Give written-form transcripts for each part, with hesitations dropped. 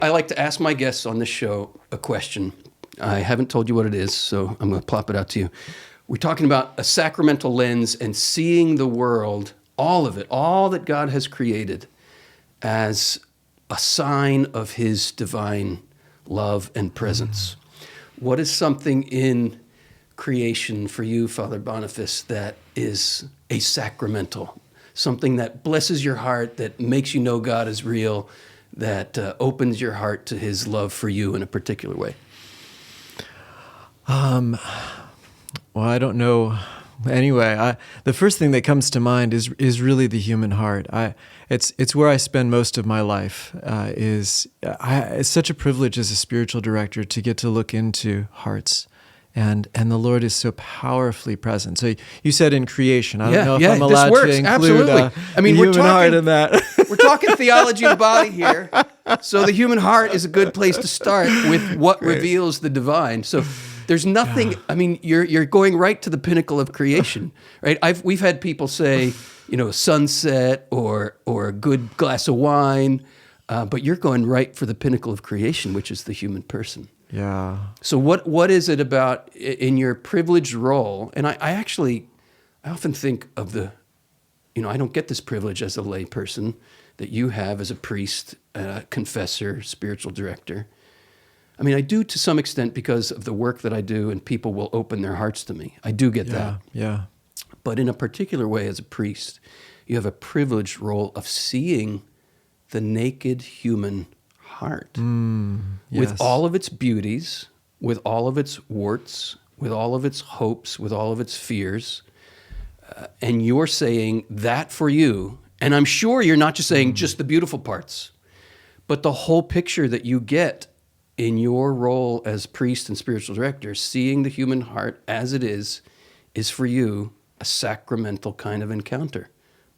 I like to ask my guests on this show a question. I haven't told you what it is, so I'm going to plop it out to you. We're talking about a sacramental lens and seeing the world, all of it, all that God has created, as a sign of his divine love and presence. What is something in creation for you, Father Boniface, that is a sacramental, something that blesses your heart, that makes you know God is real, that opens your heart to his love for you in a particular way? Well, I don't know. Anyway, the first thing that comes to mind is really the human heart. It's where I spend most of my life. It's such a privilege as a spiritual director to get to look into hearts, and the Lord is so powerfully present. So you said in creation. I don't know if I'm allowed to include absolutely. I mean, the human heart in that. We're talking theology of the body here. So the human heart is a good place to start with what reveals the divine. So there's nothing, I mean, you're going right to the pinnacle of creation, right? We've had people say, sunset or a good glass of wine, but you're going right for the pinnacle of creation, which is the human person. Yeah. So what is it about in your privileged role? And I often think of I don't get this privilege as a lay person that you have as a priest, confessor, spiritual director. I mean, I do to some extent because of the work that I do, and people will open their hearts to me. I do get that. Yeah. But in a particular way, as a priest, you have a privileged role of seeing the naked human heart with all of its beauties, with all of its warts, with all of its hopes, with all of its fears. And you're saying that for you, and I'm sure you're not just saying just the beautiful parts, but the whole picture that you get in your role as priest and spiritual director, seeing the human heart as it is for you a sacramental kind of encounter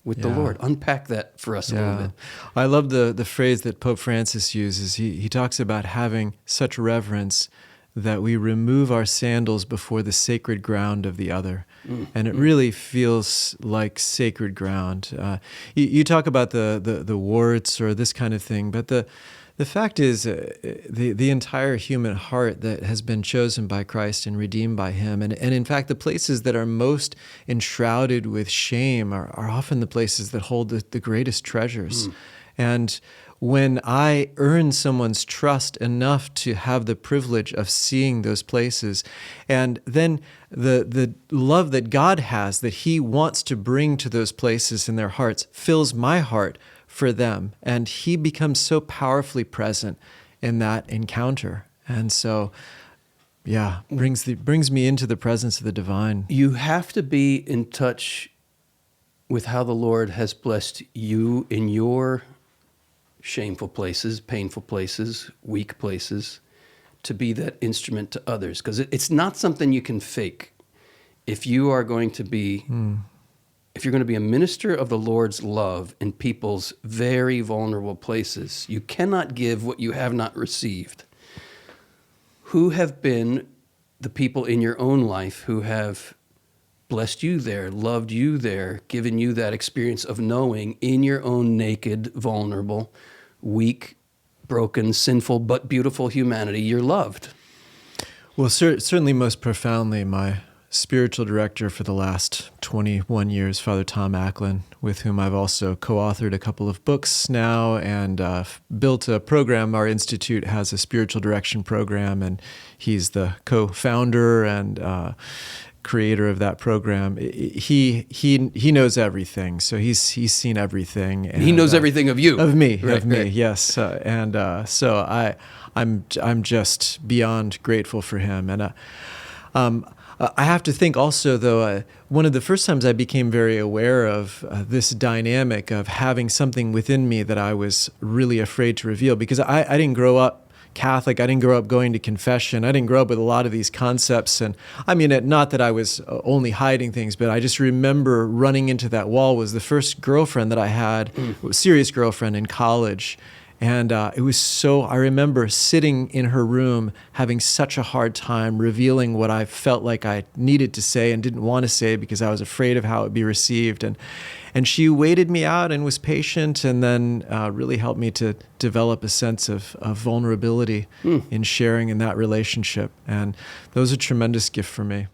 with the Lord. Unpack that for us a little bit. I love the phrase that Pope Francis uses. He talks about having such reverence that we remove our sandals before the sacred ground of the other. And it really feels like sacred ground. You talk about the warts or this kind of thing, but the fact is, the entire human heart that has been chosen by Christ and redeemed by him, and in fact, the places that are most enshrouded with shame are often the places that hold the greatest treasures. And when I earn someone's trust enough to have the privilege of seeing those places, and then the love that God has, that he wants to bring to those places in their hearts, fills my heart for them, and he becomes so powerfully present in that encounter. And so, brings me into the presence of the divine. You have to be in touch with how the Lord has blessed you in your shameful places, painful places, weak places, to be that instrument to others. Because it's not something you can fake. If you are going to be if you're going to be a minister of the Lord's love in people's very vulnerable places, you cannot give what you have not received. Who have been the people in your own life who have blessed you there, loved you there, given you that experience of knowing in your own naked, vulnerable, weak, broken, sinful, but beautiful humanity, you're loved? Well, certainly most profoundly, my spiritual director for the last 21 years, Father Tom Acklin, with whom I've also co-authored a couple of books now and built a program. Our institute has a spiritual direction program, and he's the co-founder and creator of that program. He knows everything, so he's seen everything. And, he knows everything of you, of me, right. Yes. So I'm just beyond grateful for him, and I have to think also, though, one of the first times I became very aware of this dynamic of having something within me that I was really afraid to reveal, because I didn't grow up Catholic. I didn't grow up going to confession. I didn't grow up with a lot of these concepts. And I mean, not that I was only hiding things, but I just remember running into that wall. Was the first girlfriend that I had, serious girlfriend in college. And it was I remember sitting in her room having such a hard time revealing what I felt like I needed to say and didn't want to say because I was afraid of how it would be received. And she waited me out and was patient, and then really helped me to develop a sense of vulnerability in sharing in that relationship. And that was a tremendous gift for me.